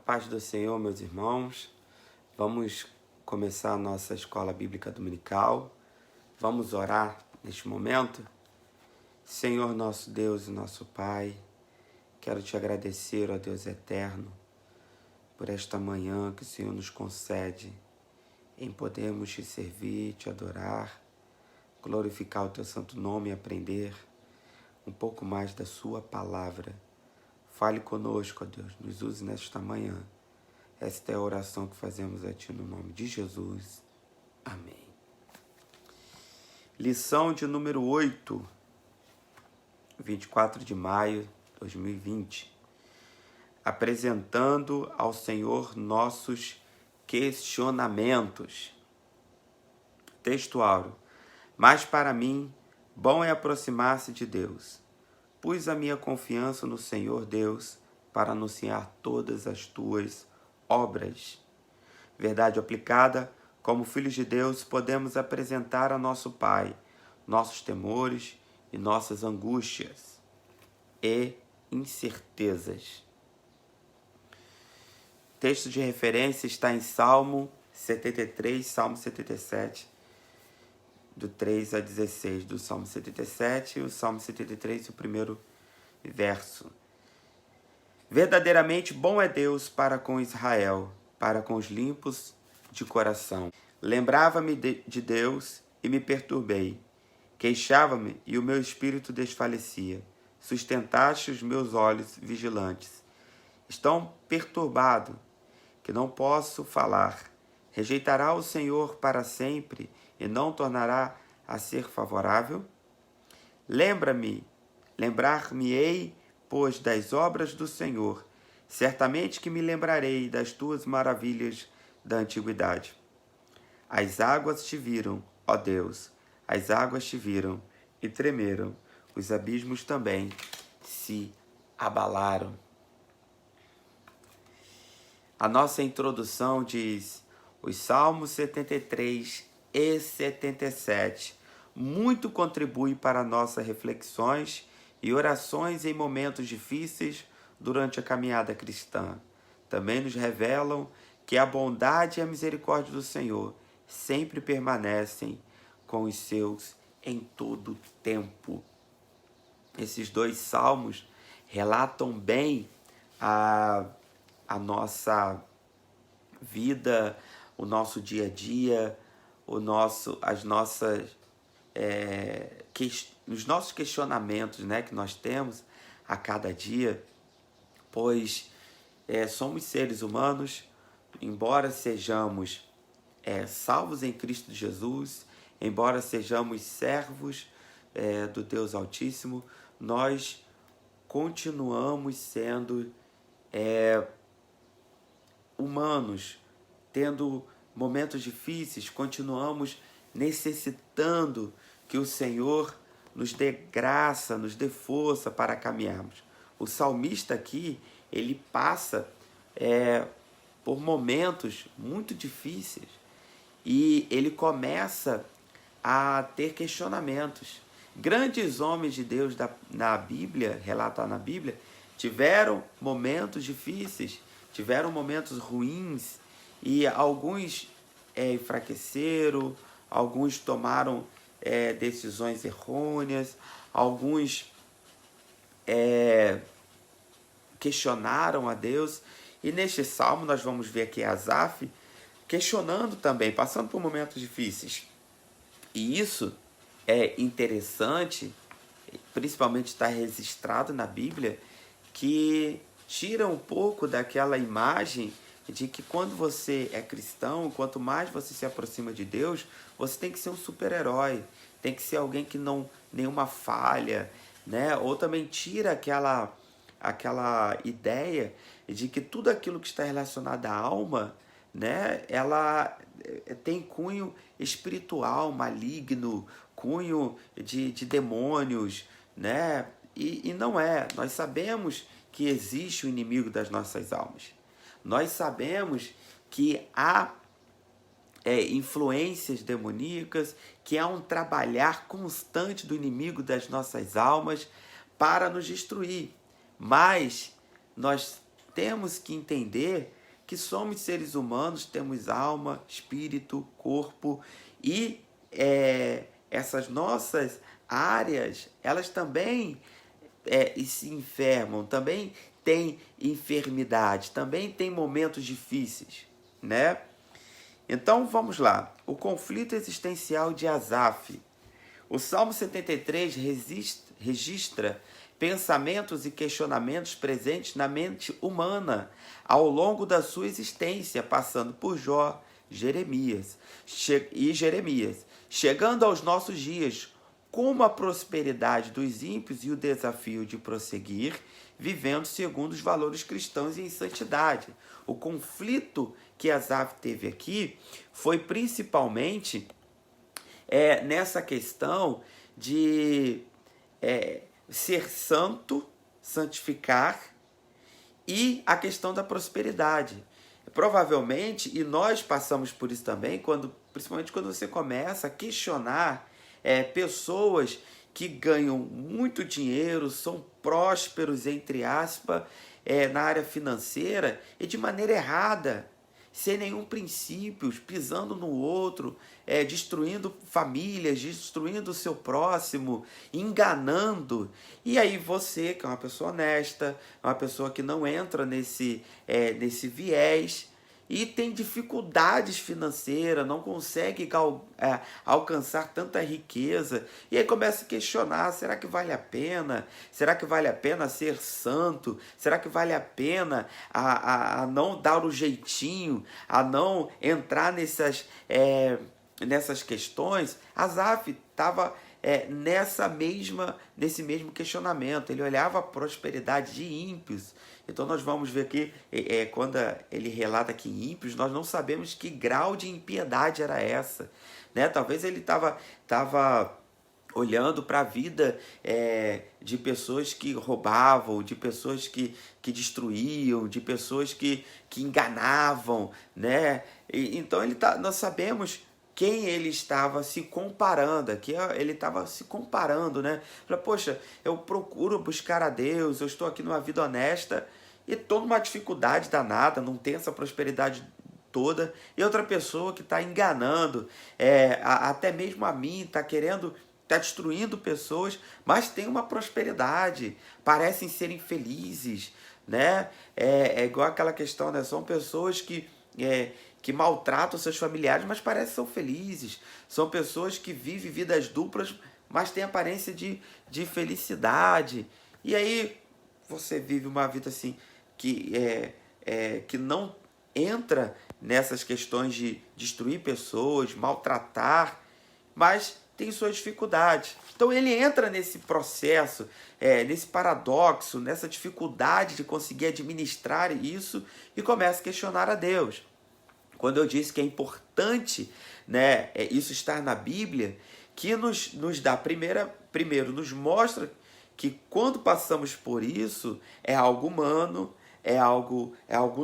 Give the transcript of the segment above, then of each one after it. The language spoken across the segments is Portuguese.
paz do Senhor, meus irmãos. Vamos começar a nossa escola bíblica dominical. Vamos orar neste momento. Senhor, nosso Deus e nosso Pai, quero te agradecer, ó Deus eterno, por esta manhã que o Senhor nos concede em podermos te servir, te adorar, glorificar o teu santo nome e aprender um pouco mais da sua palavra. Fale conosco, ó Deus, nos use nesta manhã. Esta é a oração que fazemos a Ti no nome de Jesus. Amém. Lição de número 8, 24 de maio de 2020. Apresentando ao Senhor nossos questionamentos. Texto áureo. Mas para mim, bom é aproximar-se de Deus. Pus a minha confiança no Senhor Deus para anunciar todas as tuas obras. Verdade aplicada, como filhos de Deus, podemos apresentar a nosso Pai nossos temores e nossas angústias e incertezas. Texto de referência está em Salmo 73, Salmo 77, do 3 a 16, do Salmo 77 e o Salmo 73, o primeiro verso. Verdadeiramente bom é Deus para com Israel, para com os limpos de coração. Lembrava-me de Deus e me perturbei. Queixava-me e o meu espírito desfalecia. Sustentaste os meus olhos vigilantes. Estão perturbado, que não posso falar. Rejeitará o Senhor para sempre e não tornará a ser favorável? Lembrar-me-ei, pois, das obras do Senhor. Certamente que me lembrarei das tuas maravilhas da antiguidade. As águas te viram, ó Deus, as águas te viram e tremeram. Os abismos também se abalaram. A nossa introdução diz: os Salmos 73 e 77 muito contribuem para nossas reflexões e orações em momentos difíceis durante a caminhada cristã. Também nos revelam que a bondade e a misericórdia do Senhor sempre permanecem com os seus em todo tempo. Esses dois salmos relatam bem a nossa vida, o nosso dia a dia, os nossos questionamentos, né, que nós temos a cada dia, pois somos seres humanos, embora sejamos salvos em Cristo Jesus, embora sejamos servos do Deus Altíssimo, nós continuamos sendo humanos, tendo momentos difíceis, continuamos necessitando que o Senhor nos dê graça, nos dê força para caminharmos. O salmista aqui, ele passa por momentos muito difíceis e ele começa a ter questionamentos. Grandes homens de Deus na Bíblia, relatados na Bíblia, tiveram momentos difíceis, tiveram momentos ruins e alguns enfraqueceram, alguns tomaram decisões errôneas, alguns questionaram a Deus. E neste salmo nós vamos ver aqui Asaf questionando também, passando por momentos difíceis. E isso é interessante, principalmente está registrado na Bíblia, que tira um pouco daquela imagem de que quando você é cristão, quanto mais você se aproxima de Deus, você tem que ser um super-herói, tem que ser alguém que não nenhuma falha, né? Ou também tira aquela ideia de que tudo aquilo que está relacionado à alma, né, ela tem cunho espiritual, maligno, cunho de demônios, né? E não é. Nós sabemos que existe o inimigo das nossas almas. Nós sabemos que há influências demoníacas, que há um trabalhar constante do inimigo das nossas almas para nos destruir. Mas nós temos que entender que somos seres humanos, temos alma, espírito, corpo e essas nossas áreas, elas também se enfermam, também têm enfermidade, também têm momentos difíceis, né? Então vamos lá, o conflito existencial de Asaf. O Salmo 73 registra pensamentos e questionamentos presentes na mente humana ao longo da sua existência, passando por Jó, Jeremias. Chegando aos nossos dias, como a prosperidade dos ímpios e o desafio de prosseguir, vivendo segundo os valores cristãos e em santidade. O conflito que Asaf teve aqui foi principalmente nessa questão de ser santo, santificar, e a questão da prosperidade. Provavelmente, e nós passamos por isso também, principalmente quando você começa a questionar pessoas que ganham muito dinheiro, são prósperos, entre aspas, na área financeira e de maneira errada, sem nenhum princípio, pisando no outro, destruindo famílias, destruindo o seu próximo, enganando. E aí você, que é uma pessoa honesta, uma pessoa que não entra nesse viés, e tem dificuldades financeiras, não consegue alcançar tanta riqueza, e aí começa a questionar, será que vale a pena? Será que vale a pena ser santo? Será que vale a pena a não dar o jeitinho, a não entrar nessas questões? Asaf estava nesse mesmo questionamento. Ele olhava a prosperidade de ímpios. Então nós vamos ver aqui, quando ele relata que ímpios, nós não sabemos que grau de impiedade era essa, né? Talvez ele estava olhando para a vida de pessoas que roubavam, de pessoas que destruíam, de pessoas que enganavam, né? Então nós sabemos quem ele estava se comparando. Aqui ele estava se comparando, né? Fala, poxa, eu procuro buscar a Deus, eu estou aqui numa vida honesta e estou numa dificuldade danada, não tem essa prosperidade toda, e outra pessoa que está enganando, até mesmo a mim, está destruindo pessoas, mas tem uma prosperidade, parecem serem felizes, né? É igual aquela questão, né? São pessoas que maltratam seus familiares, mas parecem que são felizes. São pessoas que vivem vidas duplas, mas têm aparência de felicidade. E aí você vive uma vida assim que não entra nessas questões de destruir pessoas, maltratar, mas tem suas dificuldades. Então ele entra nesse processo, nesse paradoxo, nessa dificuldade de conseguir administrar isso e começa a questionar a Deus. Quando eu disse que é importante, né, isso estar na Bíblia, que nos dá, primeiro nos mostra que quando passamos por isso, é algo humano, é algo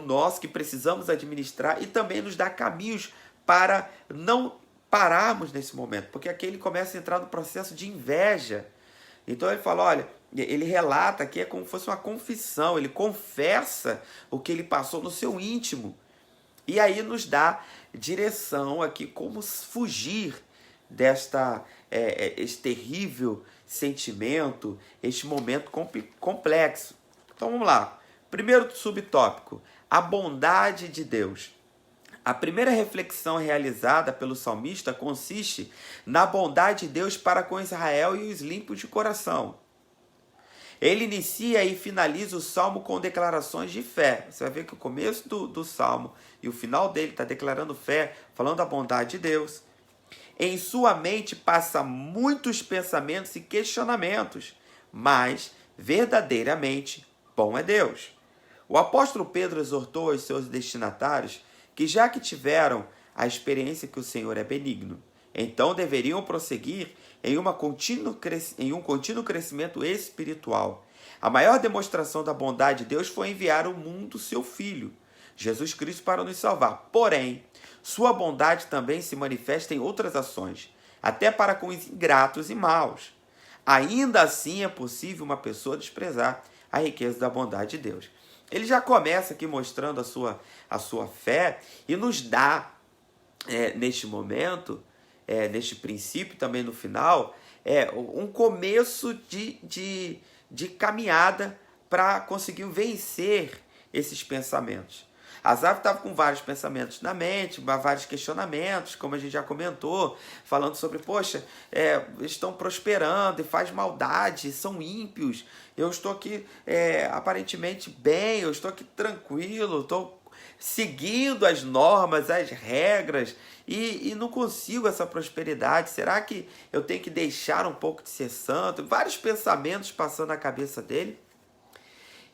nosso que precisamos administrar, e também nos dá caminhos para não pararmos nesse momento, porque aqui ele começa a entrar no processo de inveja. Então ele fala, olha, ele relata que é como se fosse uma confissão, ele confessa o que ele passou no seu íntimo. E aí nos dá direção aqui, como fugir este terrível sentimento, este momento complexo. Então vamos lá. Primeiro subtópico, a bondade de Deus. A primeira reflexão realizada pelo salmista consiste na bondade de Deus para com Israel e os limpos de coração. Ele inicia e finaliza o salmo com declarações de fé. Você vai ver que o começo do salmo e o final dele está declarando fé, falando da bondade de Deus. Em sua mente passa muitos pensamentos e questionamentos, mas verdadeiramente bom é Deus. O apóstolo Pedro exortou aos seus destinatários que, já que tiveram a experiência que o Senhor é benigno, então deveriam prosseguir em um contínuo crescimento espiritual. A maior demonstração da bondade de Deus foi enviar ao mundo seu Filho, Jesus Cristo, para nos salvar. Porém, sua bondade também se manifesta em outras ações, até para com os ingratos e maus. Ainda assim é possível uma pessoa desprezar a riqueza da bondade de Deus. ele já começa aqui mostrando a sua fé e nos dá, neste momento, neste princípio também no final, um começo de caminhada para conseguir vencer esses pensamentos. Asaf estava com vários pensamentos na mente, vários questionamentos, como a gente já comentou, falando sobre, poxa, estão prosperando e faz maldade, são ímpios, eu estou aqui aparentemente bem, eu estou aqui tranquilo, estou seguindo as normas, as regras, e não consigo essa prosperidade. Será que eu tenho que deixar um pouco de ser santo? Vários pensamentos passando na cabeça dele.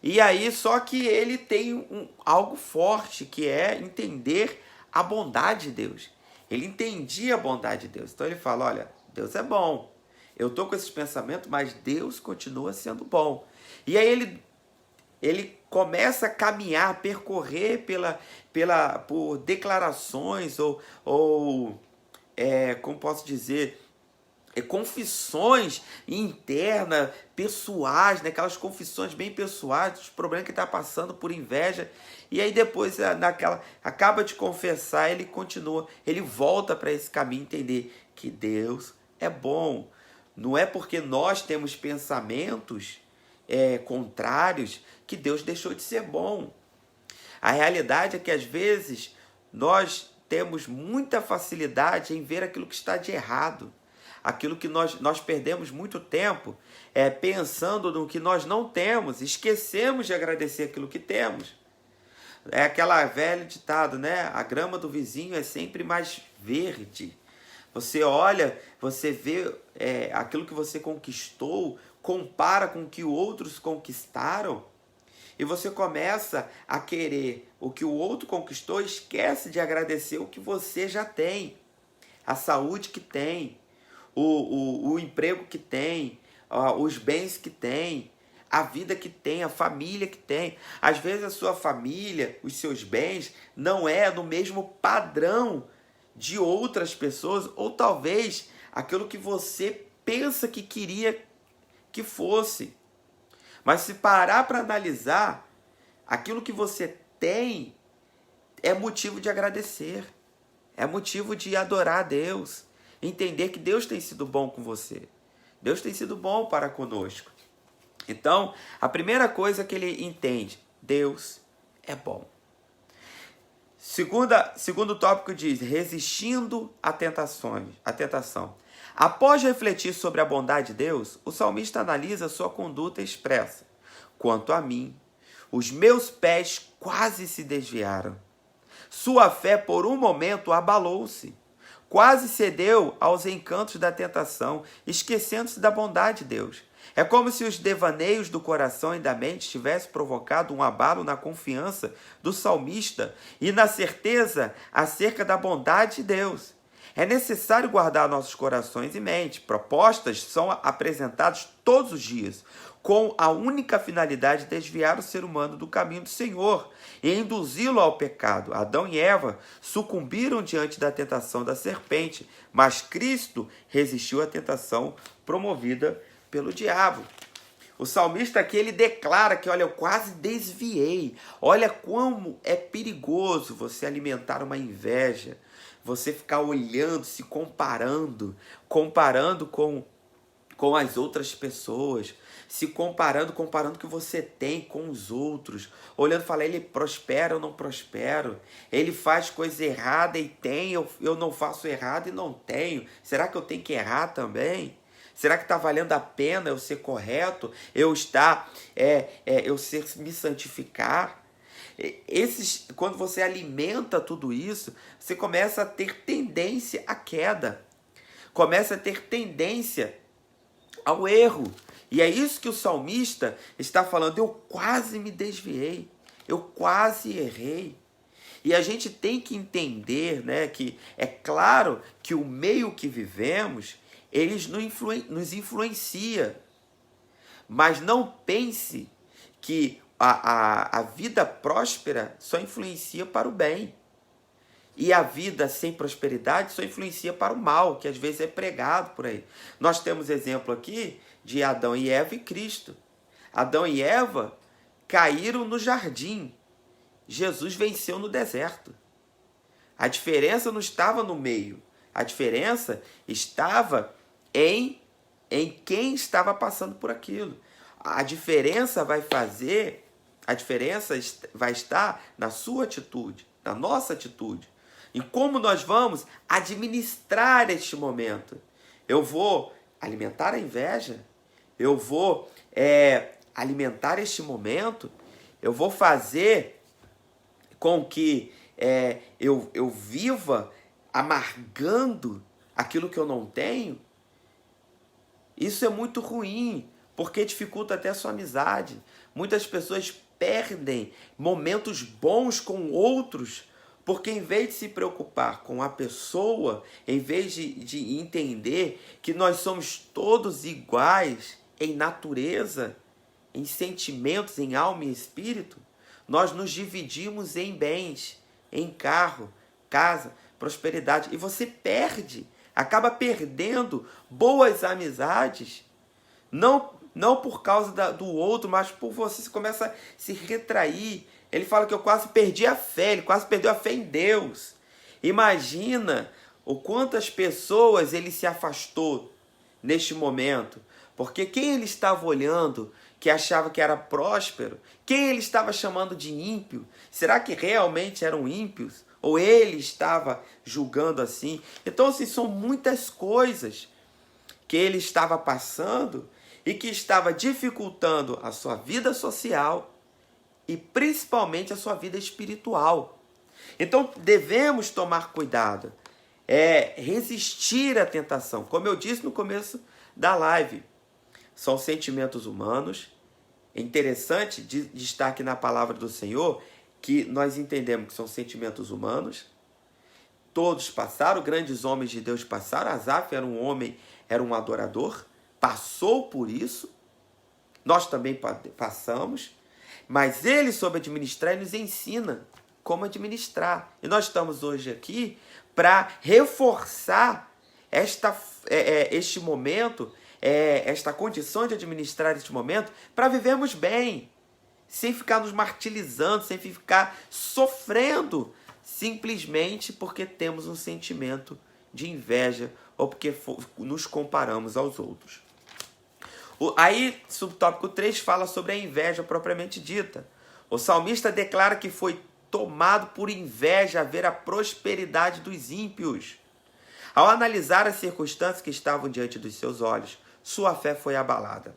E aí, só que ele tem algo forte, que é entender a bondade de Deus. Ele entendia a bondade de Deus. Então ele fala, olha, Deus é bom. Eu estou com esses pensamentos, mas Deus continua sendo bom. E aí ele começa a caminhar, percorrer por declarações ou como posso dizer, confissões internas, pessoais, né? Aquelas confissões bem pessoais, dos problemas que está passando por inveja. E aí depois, acaba de confessar, ele continua, ele volta para esse caminho, entender que Deus é bom. Não é porque nós temos pensamentos contrários que Deus deixou de ser bom. A realidade é que às vezes nós temos muita facilidade em ver aquilo que está de errado. Aquilo que nós perdemos muito tempo pensando no que nós não temos, esquecemos de agradecer aquilo que temos. É aquela velha ditado, né? A grama do vizinho é sempre mais verde. Você olha, você vê aquilo que você conquistou, compara com o que outros conquistaram, e você começa a querer o que o outro conquistou, esquece de agradecer o que você já tem, a saúde que tem, o emprego que tem, os bens que tem, a vida que tem, a família que tem. Às vezes a sua família, os seus bens, não é no mesmo padrão de outras pessoas, ou talvez aquilo que você pensa que queria que fosse. Mas se parar para analisar, aquilo que você tem é motivo de agradecer, é motivo de adorar a Deus, entender que Deus tem sido bom com você, Deus tem sido bom para conosco. Então, a primeira coisa que ele entende, Deus é bom. Segundo tópico diz, resistindo à tentação. Após refletir sobre a bondade de Deus, o salmista analisa sua conduta e expressa: quanto a mim, os meus pés quase se desviaram. Sua fé por um momento abalou-se. Quase cedeu aos encantos da tentação, esquecendo-se da bondade de Deus. É como se os devaneios do coração e da mente tivessem provocado um abalo na confiança do salmista e na certeza acerca da bondade de Deus. É necessário guardar nossos corações e mente. Propostas são apresentadas todos os dias, com a única finalidade de desviar o ser humano do caminho do Senhor e induzi-lo ao pecado. Adão e Eva sucumbiram diante da tentação da serpente, mas Cristo resistiu à tentação promovida pelo diabo. O salmista aqui, ele declara que, olha, eu quase desviei. Olha como é perigoso você alimentar uma inveja, você ficar olhando, se comparando com as outras pessoas, se comparando o que você tem com os outros, olhando e falar, ele prospera, eu não prospero, ele faz coisa errada e tem, eu não faço errado e não tenho, será que eu tenho que errar também? Será que está valendo a pena eu ser correto, eu me santificar? Quando você alimenta tudo isso, você começa a ter tendência à queda, começa a ter tendência ao erro. E é isso que o salmista está falando, eu quase me desviei, eu quase errei. E a gente tem que entender, né, que é claro que o meio que vivemos, eles nos influencia. Mas não pense que a vida próspera só influencia para o bem. E a vida sem prosperidade só influencia para o mal, que às vezes é pregado por aí. Nós temos exemplo aqui de Adão e Eva e Cristo. Adão e Eva caíram no jardim. Jesus venceu no deserto. A diferença não estava no meio. A diferença estava em quem estava passando por aquilo. A diferença vai estar na sua atitude, na nossa atitude. E como nós vamos administrar este momento. Eu vou alimentar a inveja, eu vou alimentar este momento, eu vou fazer com que eu viva amargando aquilo que eu não tenho. Isso é muito ruim, porque dificulta até a sua amizade. Muitas pessoas perdem momentos bons com outros, porque em vez de se preocupar com a pessoa, em vez de entender que nós somos todos iguais em natureza, em sentimentos, em alma e espírito, nós nos dividimos em bens, em carro, casa, prosperidade. E você acaba perdendo boas amizades, não por causa do outro, mas por você começa a se retrair. Ele fala que eu quase perdi a fé, ele quase perdeu a fé em Deus. Imagina o quantas pessoas ele se afastou neste momento. Porque quem ele estava olhando, que achava que era próspero, quem ele estava chamando de ímpio, será que realmente eram ímpios? Ou ele estava julgando assim? Então, assim, são muitas coisas que ele estava passando e que estava dificultando a sua vida social e principalmente a sua vida espiritual. Então, devemos tomar cuidado, resistir à tentação. Como eu disse no começo da live, são sentimentos humanos. É interessante destaque na palavra do Senhor que nós entendemos que são sentimentos humanos. Todos passaram, grandes homens de Deus passaram. Asaf era um homem, era um adorador, passou por isso. Nós também passamos, mas ele soube administrar e nos ensina como administrar. E nós estamos hoje aqui para reforçar este momento, esta condição de administrar este momento, para vivermos bem, sem ficar nos martirizando, sem ficar sofrendo, simplesmente porque temos um sentimento de inveja ou porque nos comparamos aos outros. Aí, subtópico 3 fala sobre a inveja propriamente dita. O salmista declara que foi tomado por inveja a ver a prosperidade dos ímpios. Ao analisar as circunstâncias que estavam diante dos seus olhos, sua fé foi abalada.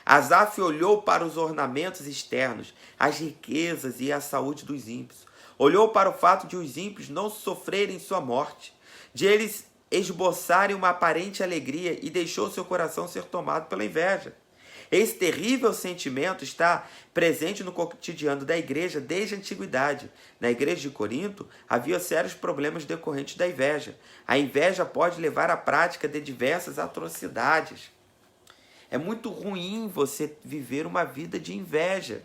Asaf olhou para os ornamentos externos, as riquezas e a saúde dos ímpios. Olhou para o fato de os ímpios não sofrerem sua morte, de eles esboçarem uma aparente alegria, e deixou seu coração ser tomado pela inveja. Esse terrível sentimento está presente no cotidiano da igreja desde a antiguidade. Na igreja de Corinto, havia sérios problemas decorrentes da inveja. A inveja pode levar à prática de diversas atrocidades. É muito ruim você viver uma vida de inveja.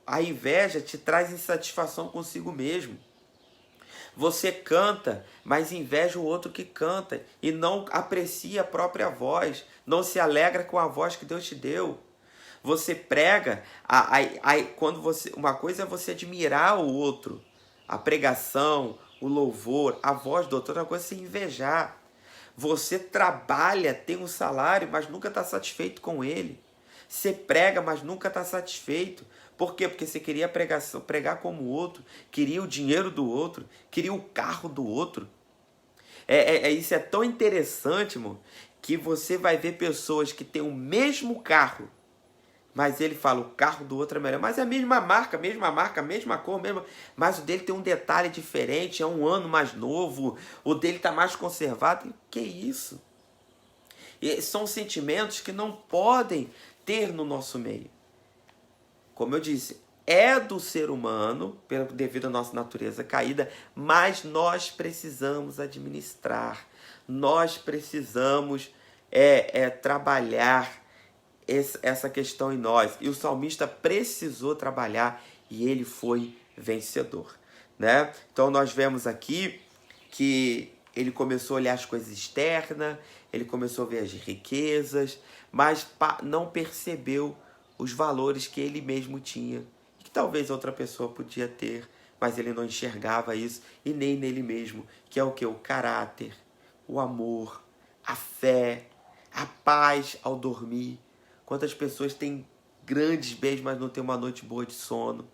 A inveja te traz insatisfação consigo mesmo. Você canta, mas inveja o outro que canta e não aprecia a própria voz, não se alegra com a voz que Deus te deu. Você prega, uma coisa é você admirar o outro, a pregação, o louvor, a voz do outro, outra coisa é você invejar. Você trabalha, tem um salário, mas nunca está satisfeito com ele. Você prega, mas nunca está satisfeito. Por quê? Porque você queria pregar como o outro, queria o dinheiro do outro, queria o carro do outro. Isso é tão interessante, irmão, que você vai ver pessoas que têm o mesmo carro, mas ele fala, o carro do outro é melhor. Mas é a mesma marca, mesma cor, mas o dele tem um detalhe diferente, é um ano mais novo, o dele está mais conservado. Que isso? E são sentimentos que não podem ter no nosso meio. Como eu disse, é do ser humano, devido à nossa natureza caída, mas nós precisamos administrar, nós precisamos trabalhar essa questão em nós. E o salmista precisou trabalhar e ele foi vencedor, né? Então nós vemos aqui que ele começou a olhar as coisas externas, ele começou a ver as riquezas, mas não percebeu os valores que ele mesmo tinha, e que talvez outra pessoa podia ter, mas ele não enxergava isso, e nem nele mesmo, que é o que? O caráter, o amor, a fé, a paz ao dormir. Quantas pessoas têm grandes bens, mas não têm uma noite boa de sono,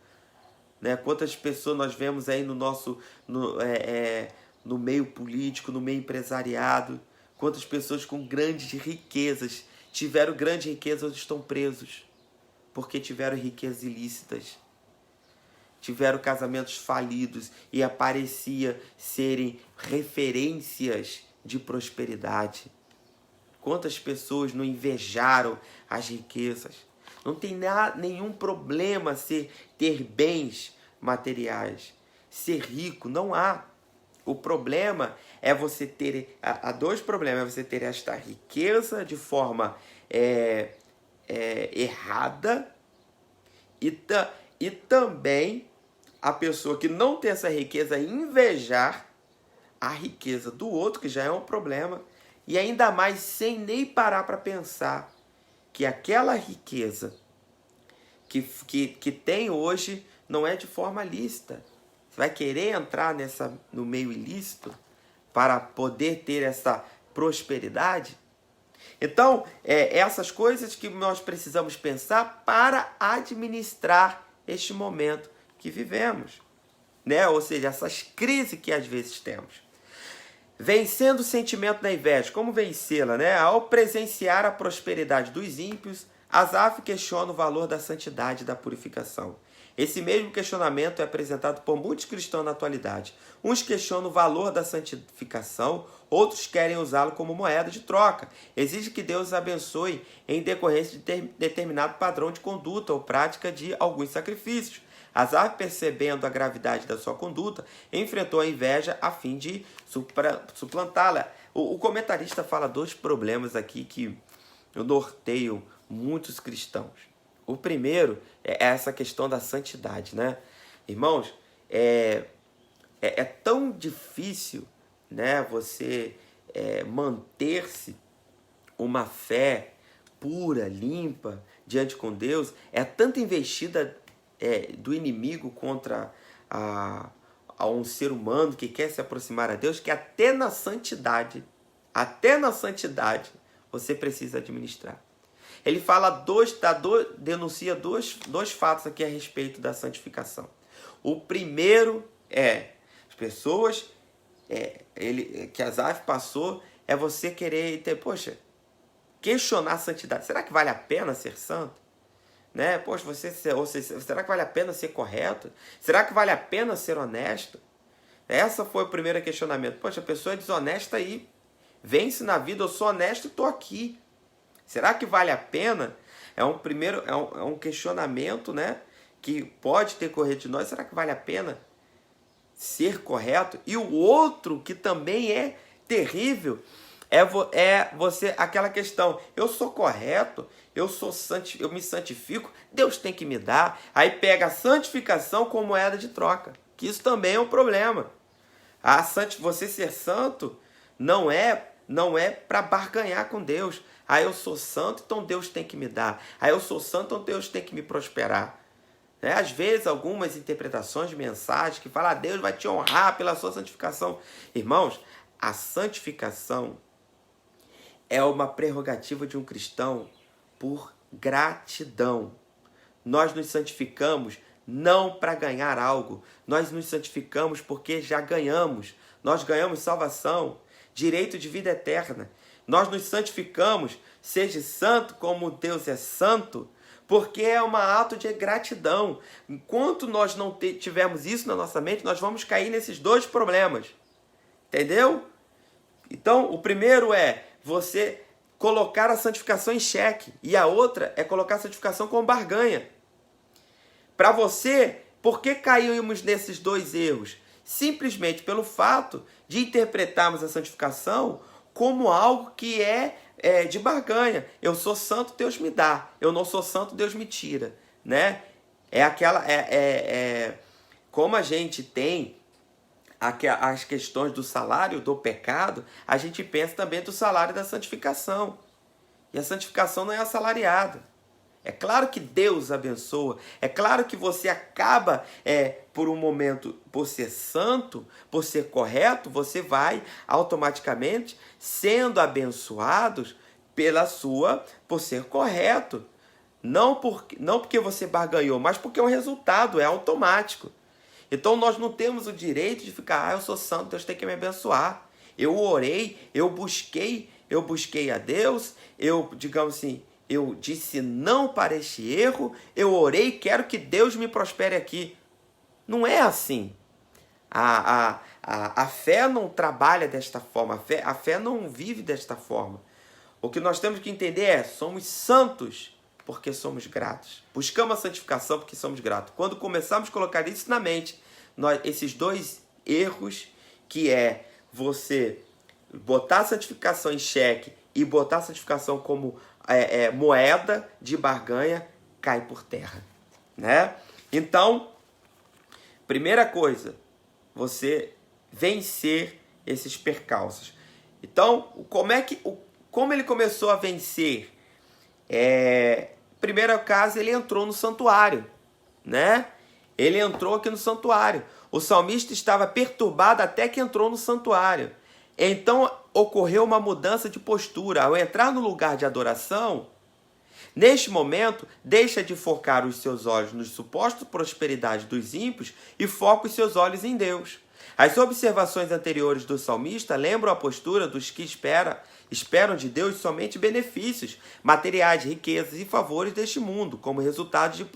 né? Quantas pessoas nós vemos aí no meio político, no meio empresariado, quantas pessoas com grandes riquezas, tiveram grandes riquezas, hoje estão presos, porque tiveram riquezas ilícitas, tiveram casamentos falidos e aparecia serem referências de prosperidade. Quantas pessoas não invejaram as riquezas? Não tem nenhum problema ter bens materiais, ser rico, não há. O problema é você ter... Há dois problemas. É você ter esta riqueza de forma errada e também a pessoa que não tem essa riqueza invejar a riqueza do outro, que já é um problema, e ainda mais sem nem parar para pensar que aquela riqueza que tem hoje não é de forma lícita. Você vai querer entrar no meio ilícito para poder ter essa prosperidade? Então, essas coisas que nós precisamos pensar para administrar este momento que vivemos, né? Ou seja, essas crises que às vezes temos. Vencendo o sentimento da inveja. Como vencê-la, né? Ao presenciar a prosperidade dos ímpios, Asaf questiona o valor da santidade e da purificação. Esse mesmo questionamento é apresentado por muitos cristãos na atualidade. Uns questionam o valor da santificação, outros querem usá-lo como moeda de troca. Exige que Deus os abençoe em decorrência de determinado padrão de conduta ou prática de alguns sacrifícios. Asaf, percebendo a gravidade da sua conduta, enfrentou a inveja a fim de suplantá-la. O comentarista fala dois problemas aqui que norteiam muitos cristãos. O primeiro é essa questão da santidade, né? Irmãos, é tão difícil, né, você manter-se uma fé pura, limpa, diante com Deus. É tanta investida do inimigo contra a um ser humano que quer se aproximar a Deus, que até na santidade, você precisa administrar. Ele fala denuncia dois fatos aqui a respeito da santificação. O primeiro as pessoas, que Asaf passou, é você querer questionar a santidade. Será que vale a pena ser santo? Né? Poxa, será que vale a pena ser correto? Será que vale a pena ser honesto? Essa foi o primeiro questionamento. Poxa, a pessoa é desonesta aí, vence na vida, eu sou honesto e estou aqui. Será que vale a pena? É um questionamento, né, que pode decorrer de nós. Será que vale a pena ser correto? E o outro, que também é terrível, você aquela questão: eu sou correto, eu me santifico, Deus tem que me dar. Aí pega a santificação como moeda de troca, que isso também é um problema. Você ser santo não é para barganhar com Deus. Eu sou santo, então Deus tem que me dar. Eu sou santo, então Deus tem que me prosperar. Às vezes, algumas interpretações de mensagem que falam: Deus vai te honrar pela sua santificação. Irmãos, a santificação é uma prerrogativa de um cristão por gratidão. Nós nos santificamos não para ganhar algo. Nós nos santificamos porque já ganhamos. Nós ganhamos salvação, direito de vida eterna. Nós nos santificamos, seja santo como Deus é santo, porque é um ato de gratidão. Enquanto nós não tivermos isso na nossa mente, nós vamos cair nesses dois problemas. Entendeu? Então, o primeiro é você colocar a santificação em xeque. E a outra é colocar a santificação como barganha. Para você, por que caímos nesses dois erros? Simplesmente pelo fato de interpretarmos a santificação como algo que é de barganha. Eu sou santo, Deus me dá. Eu não sou santo, Deus me tira. Né? Como a gente tem as questões do salário do pecado, a gente pensa também do salário da santificação. E a santificação não é assalariada. É claro que Deus abençoa. É claro que você acaba, por um momento, por ser santo, por ser correto, você vai automaticamente sendo abençoado por ser correto. Não porque você barganhou, mas porque é um resultado, é automático. Então nós não temos o direito de ficar, eu sou santo, Deus tem que me abençoar. Eu orei, eu busquei a Deus, digamos assim, eu disse não para este erro, eu orei, quero que Deus me prospere aqui. Não é assim. A fé não trabalha desta forma, a fé não vive desta forma. O que nós temos que entender é, somos santos porque somos gratos. Buscamos a santificação porque somos gratos. Quando começarmos a colocar isso na mente, esses dois erros, que é você botar a santificação em xeque e botar a santificação como moeda de barganha, cai por terra, né? Então, primeira coisa, você vencer esses percalços. Então, como ele começou a vencer? Primeiro caso, ele entrou no santuário, né? Ele entrou aqui no santuário. O salmista estava perturbado até que entrou no santuário. Então ocorreu uma mudança de postura. Ao entrar no lugar de adoração, neste momento, deixa de focar os seus olhos nos supostos prosperidade dos ímpios e foca os seus olhos em Deus. As observações anteriores do salmista lembram a postura dos que esperam de Deus somente benefícios, materiais, riquezas e favores deste mundo, como resultado de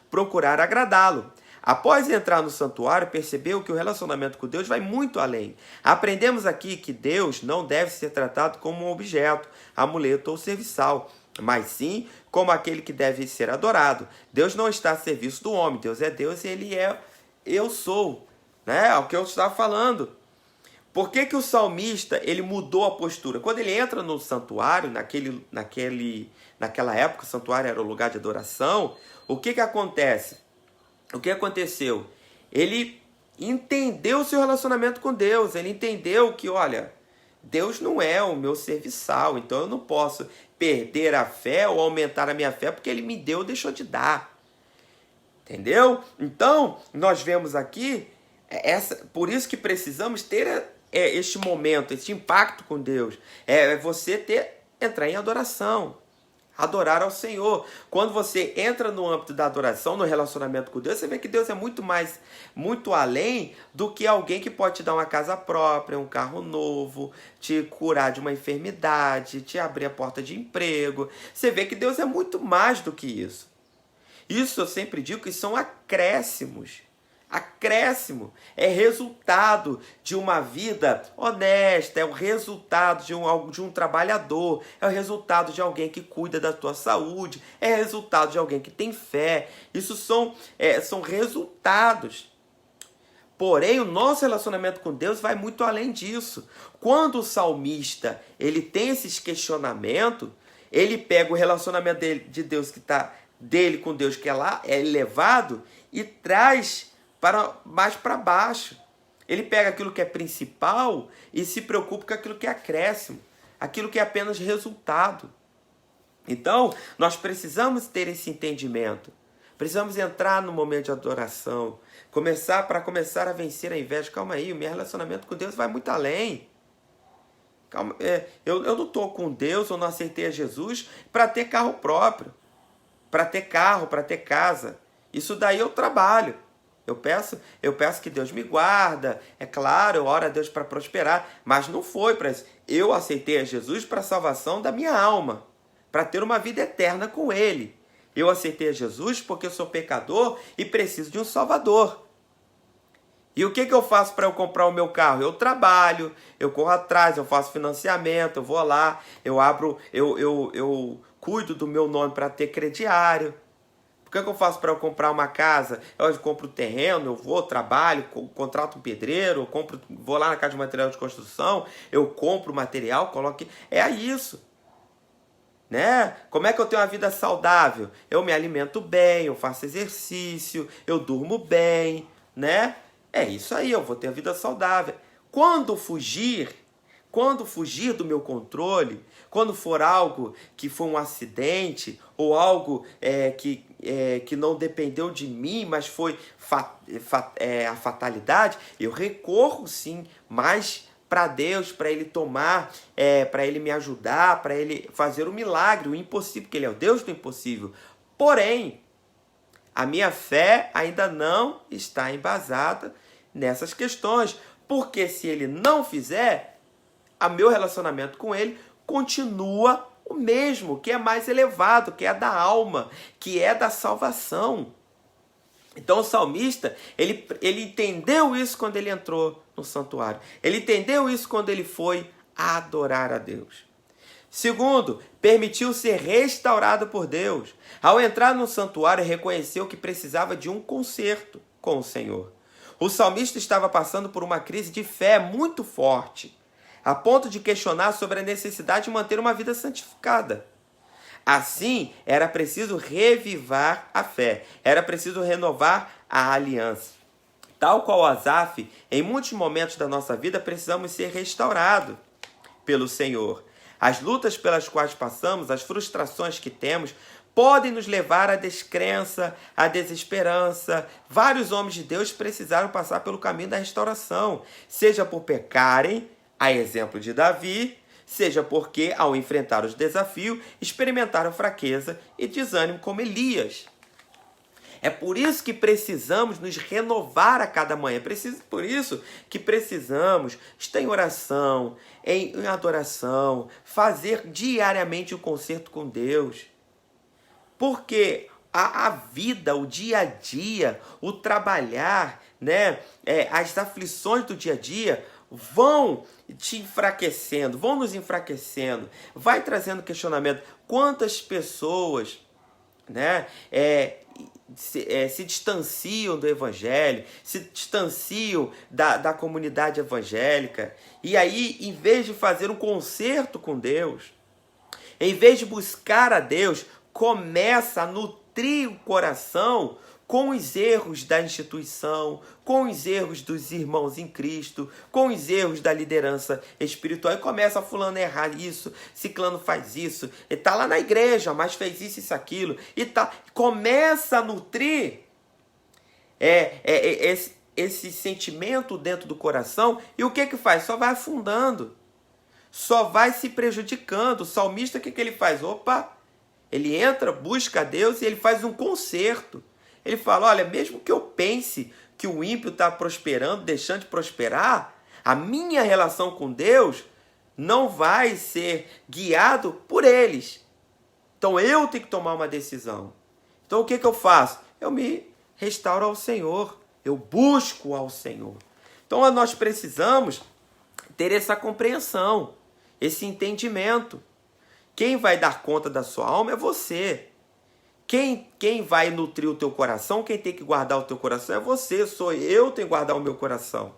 procurar agradá-lo. Após entrar no santuário, percebeu que o relacionamento com Deus vai muito além. Aprendemos aqui que Deus não deve ser tratado como um objeto, amuleto ou serviçal, mas sim como aquele que deve ser adorado. Deus não está a serviço do homem. Deus é Deus e Ele é eu sou. Né? É o que eu estava falando. Por que o salmista ele mudou a postura? Quando ele entra no santuário, naquela época o santuário era o lugar de adoração, o que acontece? O que aconteceu? Ele entendeu o seu relacionamento com Deus. Ele entendeu que, olha, Deus não é o meu serviçal, então eu não posso perder a fé ou aumentar a minha fé porque Ele me deu ou deixou de dar. Entendeu? Então, nós vemos aqui, por isso que precisamos ter este momento, este impacto com Deus. É você entrar em adoração. Adorar ao Senhor. Quando você entra no âmbito da adoração, no relacionamento com Deus, você vê que Deus é muito além do que alguém que pode te dar uma casa própria, um carro novo, te curar de uma enfermidade, te abrir a porta de emprego. Você vê que Deus é muito mais do que isso. Isso eu sempre digo que são acréscimos. Acréscimo é resultado de uma vida honesta, é o resultado de um trabalhador, é o resultado de alguém que cuida da tua saúde, é o resultado de alguém que tem fé. Isso são resultados. Porém, o nosso relacionamento com Deus vai muito além disso. Quando o salmista ele tem esses questionamentos, ele pega o relacionamento dele com Deus, que é elevado, e traz mais para baixo. Ele pega aquilo que é principal e se preocupa com aquilo que é acréscimo, aquilo que é apenas resultado. Então, nós precisamos ter esse entendimento. Precisamos entrar no momento de adoração, para começar a vencer a inveja. Calma aí, o meu relacionamento com Deus vai muito além. Calma, eu não estou com Deus, eu não aceitei a Jesus para ter carro próprio, para ter carro, para ter casa. Isso daí eu trabalho. Eu peço que Deus me guarda, é claro, eu oro a Deus para prosperar, mas não foi para isso. Eu aceitei a Jesus para a salvação da minha alma, para ter uma vida eterna com Ele. Eu aceitei a Jesus porque eu sou pecador e preciso de um Salvador. E o que eu faço para eu comprar o meu carro? Eu trabalho, eu corro atrás, eu faço financiamento, eu vou lá, eu cuido do meu nome para ter crediário. O que eu faço para eu comprar uma casa? Eu compro terreno, eu vou, trabalho, contrato um pedreiro, vou lá na casa de material de construção, eu compro material, coloco... É isso. Né? Como é que eu tenho uma vida saudável? Eu me alimento bem, eu faço exercício, eu durmo bem, né? É isso aí, eu vou ter uma vida saudável. Quando fugir, Quando fugir do meu controle, quando for algo que foi um acidente, ou algo que não dependeu de mim, mas foi a fatalidade, eu recorro sim mais para Deus, para Ele tomar, para Ele me ajudar, para Ele fazer o milagre, o impossível, porque Ele é o Deus do impossível. Porém, a minha fé ainda não está embasada nessas questões, porque se Ele não fizer, o meu relacionamento com Ele continua o mesmo, que é mais elevado, que é da alma, que é da salvação. Então o salmista, ele entendeu isso quando ele entrou no santuário. Ele entendeu isso quando ele foi adorar a Deus. Segundo, permitiu ser restaurado por Deus. Ao entrar no santuário, reconheceu que precisava de um conserto com o Senhor. O salmista estava passando por uma crise de fé muito forte, a ponto de questionar sobre a necessidade de manter uma vida santificada. Assim, era preciso revivar a fé, era preciso renovar a aliança. Tal qual Asaf, em muitos momentos da nossa vida precisamos ser restaurados pelo Senhor. As lutas pelas quais passamos, as frustrações que temos, podem nos levar à descrença, à desesperança. Vários homens de Deus precisaram passar pelo caminho da restauração, seja por pecarem, a exemplo de Davi, seja porque, ao enfrentar os desafios, experimentaram fraqueza e desânimo como Elias. É por isso que precisamos nos renovar a cada manhã. Por isso que precisamos estar em oração, em adoração, fazer diariamente o concerto com Deus. Porque a vida, o dia a dia, o trabalhar, né, as aflições do dia a dia vão te enfraquecendo, vão nos enfraquecendo, vai trazendo questionamento. Quantas pessoas, né, se distanciam do evangelho, se distanciam da comunidade evangélica, e aí, em vez de fazer um concerto com Deus, em vez de buscar a Deus, começa a nutrir o coração com os erros da instituição, com os erros dos irmãos em Cristo, com os erros da liderança espiritual. E começa a fulano errar isso, ciclano faz isso, ele está lá na igreja, mas fez isso, aquilo. E começa a nutrir esse sentimento dentro do coração. E o que faz? Só vai afundando, só vai se prejudicando. O salmista, o que ele faz? Ele entra, busca a Deus e ele faz um conserto. Ele fala, olha, mesmo que eu pense que o ímpio está prosperando, deixando de prosperar, a minha relação com Deus não vai ser guiado por eles. Então eu tenho que tomar uma decisão. Então o que eu faço? Eu me restauro ao Senhor. Eu busco ao Senhor. Então nós precisamos ter essa compreensão, esse entendimento. Quem vai dar conta da sua alma é você. Quem vai nutrir o teu coração, quem tem que guardar o teu coração é você, sou eu que tenho que guardar o meu coração.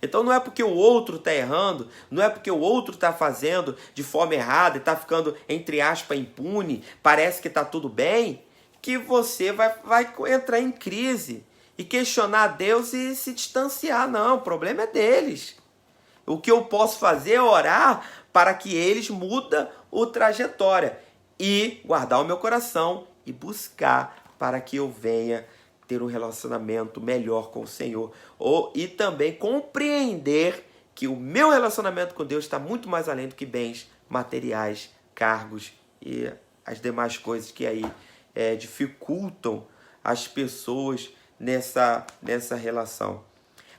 Então não é porque o outro está errando, não é porque o outro está fazendo de forma errada e está ficando, entre aspas, impune, parece que está tudo bem, que você vai entrar em crise e questionar Deus e se distanciar. Não, o problema é deles. O que eu posso fazer é orar para que eles mudem a trajetória e guardar o meu coração e buscar para que eu venha ter um relacionamento melhor com o Senhor. E também compreender que o meu relacionamento com Deus está muito mais além do que bens materiais, cargos e as demais coisas que aí dificultam as pessoas nessa relação.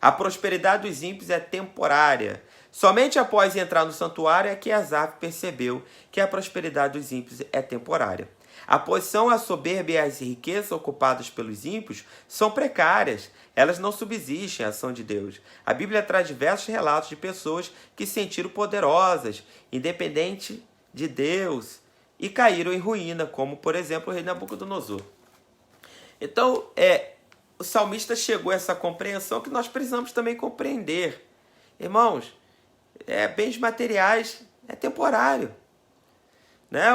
A prosperidade dos ímpios é temporária. Somente após entrar no santuário é que Asaf percebeu que a prosperidade dos ímpios é temporária. A posição, a soberba e as riquezas ocupadas pelos ímpios são precárias. Elas não subsistem à ação de Deus. A Bíblia traz diversos relatos de pessoas que se sentiram poderosas, independente de Deus, e caíram em ruína, como, por exemplo, o rei Nabucodonosor. Então, o salmista chegou a essa compreensão que nós precisamos também compreender. Irmãos, bens materiais é temporário. Né?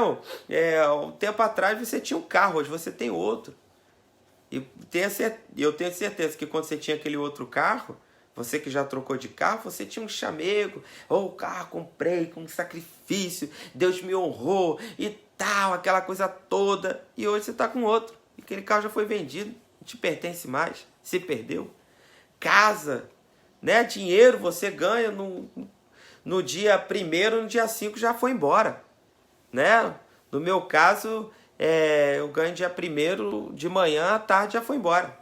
Um tempo atrás você tinha um carro, hoje você tem outro. E eu tenho certeza que quando você tinha aquele outro carro, Você que já trocou de carro, você tinha um chamego. O carro comprei com um sacrifício, Deus me honrou e tal, aquela coisa toda. E hoje você está com outro. E aquele carro já foi vendido, não te pertence mais, se perdeu. Casa, né? Dinheiro você ganha no dia 1º, no dia 5 já foi embora, né? No meu caso, eu ganho dia 1º de manhã, à tarde já foi embora.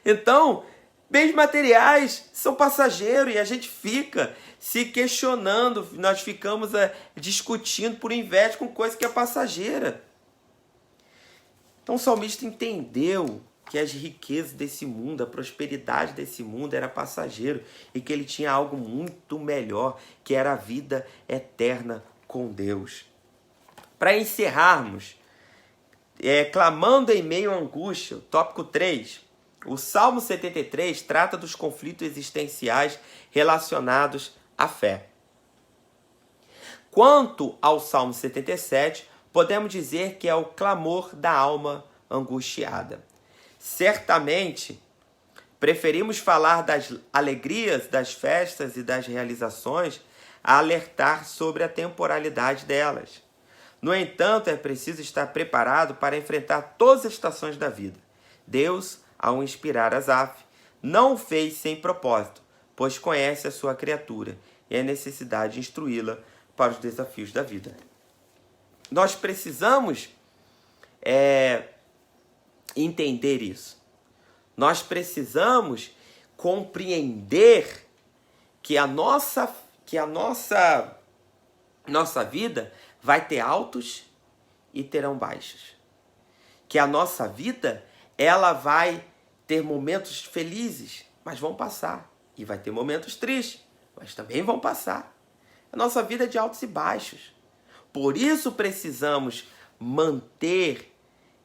Então, bens materiais são passageiros e a gente fica se questionando, nós ficamos discutindo por inveja com coisa que é passageira. Então o salmista entendeu que as riquezas desse mundo, a prosperidade desse mundo era passageiro e que ele tinha algo muito melhor, que era a vida eterna com Deus. Para encerrarmos, clamando em meio à angústia, tópico 3, o Salmo 73 trata dos conflitos existenciais relacionados à fé. Quanto ao Salmo 77, podemos dizer que é o clamor da alma angustiada. Certamente, preferimos falar das alegrias, das festas e das realizações a alertar sobre a temporalidade delas. No entanto, é preciso estar preparado para enfrentar todas as estações da vida. Deus, ao inspirar Asaf, não o fez sem propósito, pois conhece a sua criatura e a necessidade de instruí-la para os desafios da vida. Nós precisamos entender isso. Nós precisamos compreender que a nossa vida vai ter altos e terão baixos. Que a nossa vida, ela vai ter momentos felizes, mas vão passar. E vai ter momentos tristes, mas também vão passar. A nossa vida é de altos e baixos. Por isso precisamos manter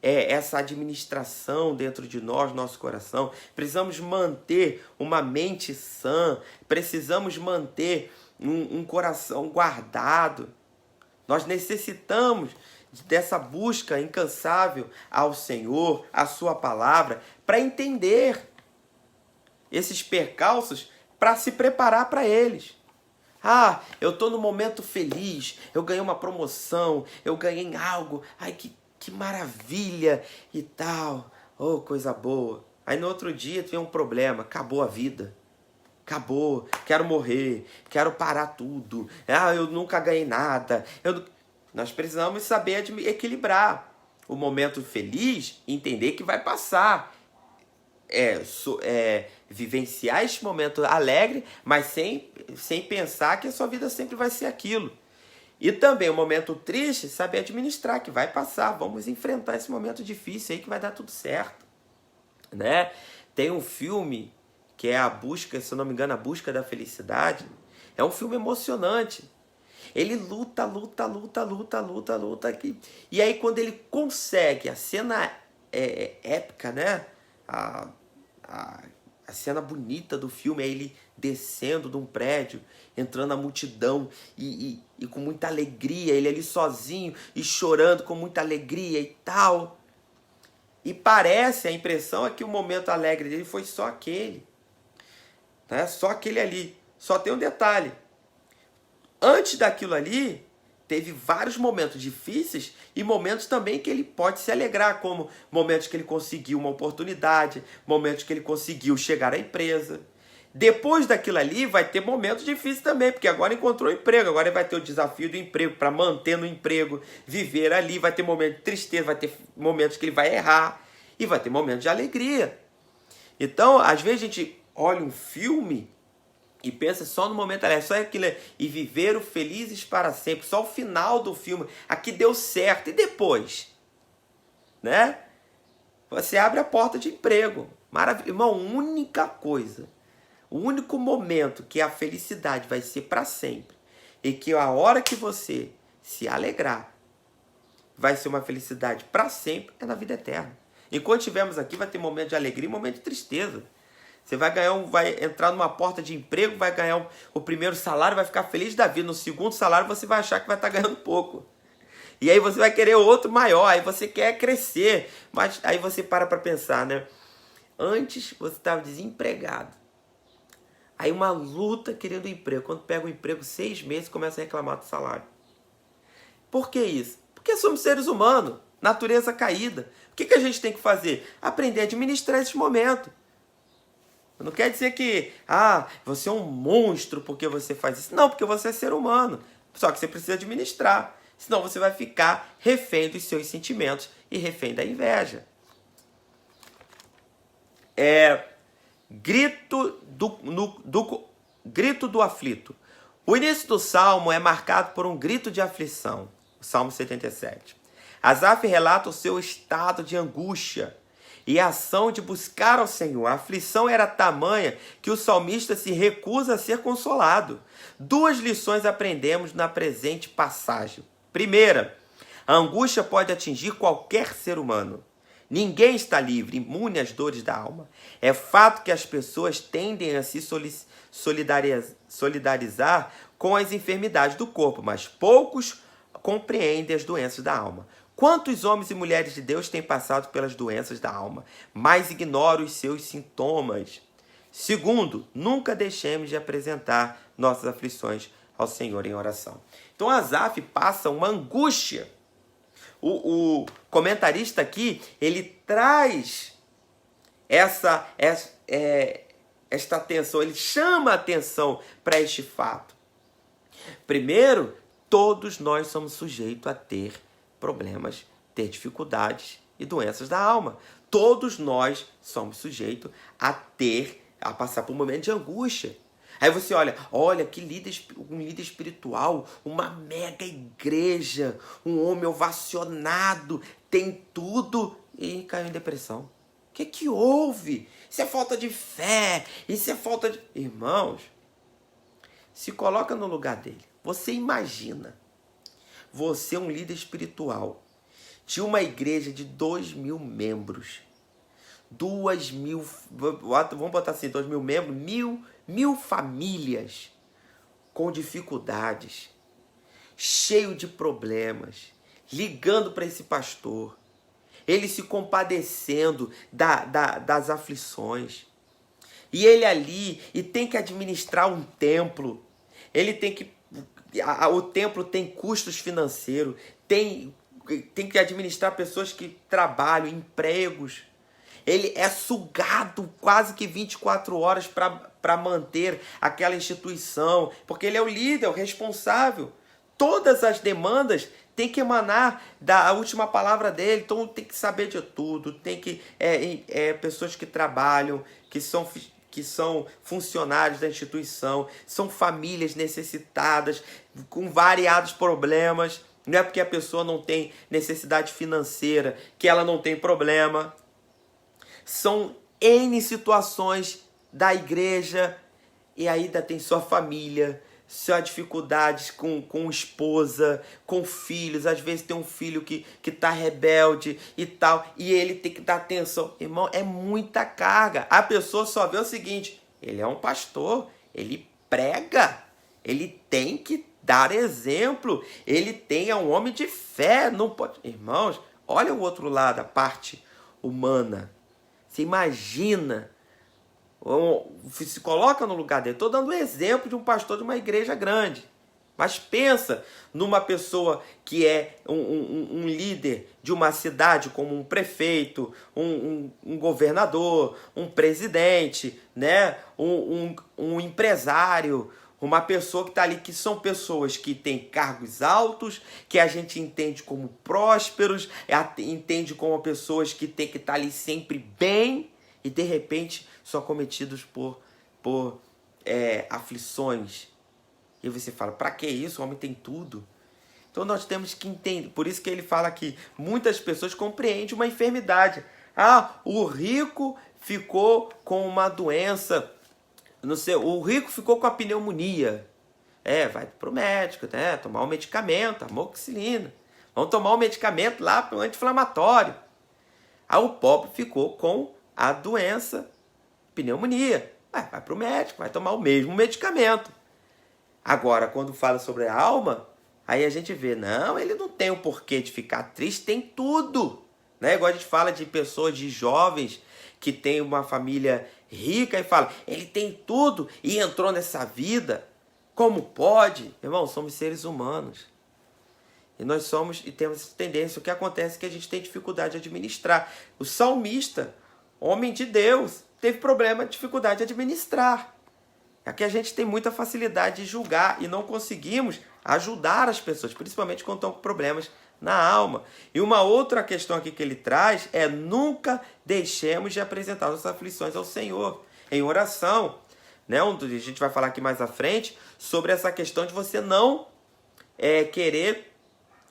essa administração dentro de nós, nosso coração. Precisamos manter uma mente sã. Precisamos manter um coração guardado. Nós necessitamos dessa busca incansável ao Senhor, à sua palavra, para entender esses percalços, para se preparar para eles. Eu estou no momento feliz, eu ganhei uma promoção, eu ganhei algo, que maravilha e tal, coisa boa. Aí no outro dia tem um problema, acabou a vida. Acabou, quero morrer, quero parar tudo. Eu nunca ganhei nada. Nós precisamos saber equilibrar o momento feliz e entender que vai passar. Vivenciar este momento alegre, mas sem pensar que a sua vida sempre vai ser aquilo. E também o momento triste, saber administrar, que vai passar. Vamos enfrentar esse momento difícil aí que vai dar tudo certo. Né? Tem um filme que é A Busca, se eu não me engano, A Busca da Felicidade. É um filme emocionante. Ele luta. E aí quando ele consegue, a cena épica, né? A cena bonita do filme é ele descendo de um prédio, entrando na multidão e com muita alegria, ele ali sozinho e chorando com muita alegria e tal. E parece, a impressão é que o momento alegre dele foi só aquele. Né? Só aquele ali. Só tem um detalhe. Antes daquilo ali, teve vários momentos difíceis e momentos também que ele pode se alegrar, como momentos que ele conseguiu uma oportunidade, momentos que ele conseguiu chegar à empresa. Depois daquilo ali, vai ter momentos difíceis também, porque agora encontrou emprego, agora ele vai ter o desafio do emprego, para manter no emprego, viver ali, vai ter momentos de tristeza, vai ter momentos que ele vai errar, e vai ter momentos de alegria. Então, às vezes a gente olha um filme e pensa só no momento alegre, só aquilo, e viveram felizes para sempre, só o final do filme, aqui deu certo, e depois? Né? Você abre a porta de emprego, maravilha, irmão, única coisa, o único momento que a felicidade vai ser para sempre, e que a hora que você se alegrar, vai ser uma felicidade para sempre, é na vida eterna. Enquanto estivermos aqui, vai ter momento de alegria e momento de tristeza. Você vai entrar numa porta de emprego, vai ganhar o primeiro salário, vai ficar feliz da vida. No segundo salário, você vai achar que vai estar ganhando pouco. E aí você vai querer outro maior, aí você quer crescer. Mas aí você para pensar, né? Antes você estava desempregado. Aí uma luta querendo um emprego. Quando pega um emprego, 6 meses, começa a reclamar do salário. Por que isso? Porque somos seres humanos, natureza caída. O que a gente tem que fazer? Aprender a administrar esses momentos. Não quer dizer que, você é um monstro porque você faz isso. Não, porque você é ser humano. Só que você precisa administrar. Senão você vai ficar refém dos seus sentimentos e refém da inveja. Grito do aflito. O início do Salmo é marcado por um grito de aflição. O Salmo 77. Asaf relata o seu estado de angústia e a ação de buscar ao Senhor. A aflição era tamanha que o salmista se recusa a ser consolado. 2 lições aprendemos na presente passagem. Primeira, a angústia pode atingir qualquer ser humano. Ninguém está livre, imune às dores da alma. É fato que as pessoas tendem a se solidarizar com as enfermidades do corpo, mas poucos compreendem as doenças da alma. Quantos homens e mulheres de Deus têm passado pelas doenças da alma, mas ignoram os seus sintomas? Segundo, nunca deixemos de apresentar nossas aflições ao Senhor em oração. Então Asaf passa uma angústia. O comentarista aqui, ele traz esta atenção, ele chama a atenção para este fato. Primeiro, todos nós somos sujeitos a ter problemas, ter dificuldades e doenças da alma. Todos nós somos sujeitos a passar por um momento de angústia. Aí você olha que um líder espiritual, uma mega igreja, um homem ovacionado, tem tudo e caiu em depressão. O que houve? Isso é falta de fé, isso é falta de... Irmãos, se coloca no lugar dele. Você imagina, você é um líder espiritual de uma igreja de 2.000 membros. 2.000, vamos botar assim, 2.000 membros, 1.000 famílias com dificuldades, cheio de problemas, ligando para esse pastor, ele se compadecendo das aflições, e ele ali, e tem que administrar um templo, o templo tem custos financeiros, tem que administrar pessoas que trabalham, empregos. Ele é sugado quase que 24 horas para manter aquela instituição, porque ele é o líder, o responsável. Todas as demandas têm que emanar da última palavra dele, então tem que saber de tudo, tem que pessoas que trabalham, que são funcionários da instituição, são famílias necessitadas, com variados problemas. Não é porque a pessoa não tem necessidade financeira que ela não tem problema. São N situações da igreja e ainda tem sua família, suas dificuldades com esposa, com filhos. Às vezes tem um filho que está rebelde e tal, e ele tem que dar atenção. Irmão, é muita carga. A pessoa só vê o seguinte: ele é um pastor, ele prega, ele tem que dar exemplo, ele é um homem de fé. Não pode... Irmãos, olha o outro lado, a parte humana. Você imagina, se coloca no lugar dele. Estou dando um exemplo de um pastor de uma igreja grande. Mas pensa numa pessoa que é um líder de uma cidade, como um prefeito, um governador, um presidente, né? um empresário, uma pessoa que está ali, que são pessoas que têm cargos altos, que a gente entende como prósperos, entende como pessoas que têm que estar ali sempre bem, e de repente são acometidos por aflições. E você fala, para que isso? O homem tem tudo. Então nós temos que entender. Por isso que ele fala que muitas pessoas compreendem uma enfermidade. O rico ficou com uma doença... Não sei, o rico ficou com a pneumonia. Vai pro médico, né? Tomar um medicamento, amoxicilina. Vamos tomar um medicamento lá para o anti-inflamatório. O pobre ficou com a doença, pneumonia. Vai pro médico, vai tomar o mesmo medicamento. Agora, quando fala sobre a alma, aí a gente vê, não, ele não tem o porquê de ficar triste, tem tudo. Né? Igual a gente fala de pessoas, de jovens, que tem uma família rica e fala, ele tem tudo e entrou nessa vida. Como pode? Irmão, somos seres humanos. E nós somos e temos essa tendência. O que acontece é que a gente tem dificuldade de administrar. O salmista, homem de Deus, teve problema, dificuldade de administrar. É que a gente tem muita facilidade de julgar e não conseguimos ajudar as pessoas, principalmente quando estão com problemas na alma. E uma outra questão aqui que ele traz é nunca deixemos de apresentar nossas aflições ao Senhor em oração. Né? A gente vai falar aqui mais à frente sobre essa questão de você não querer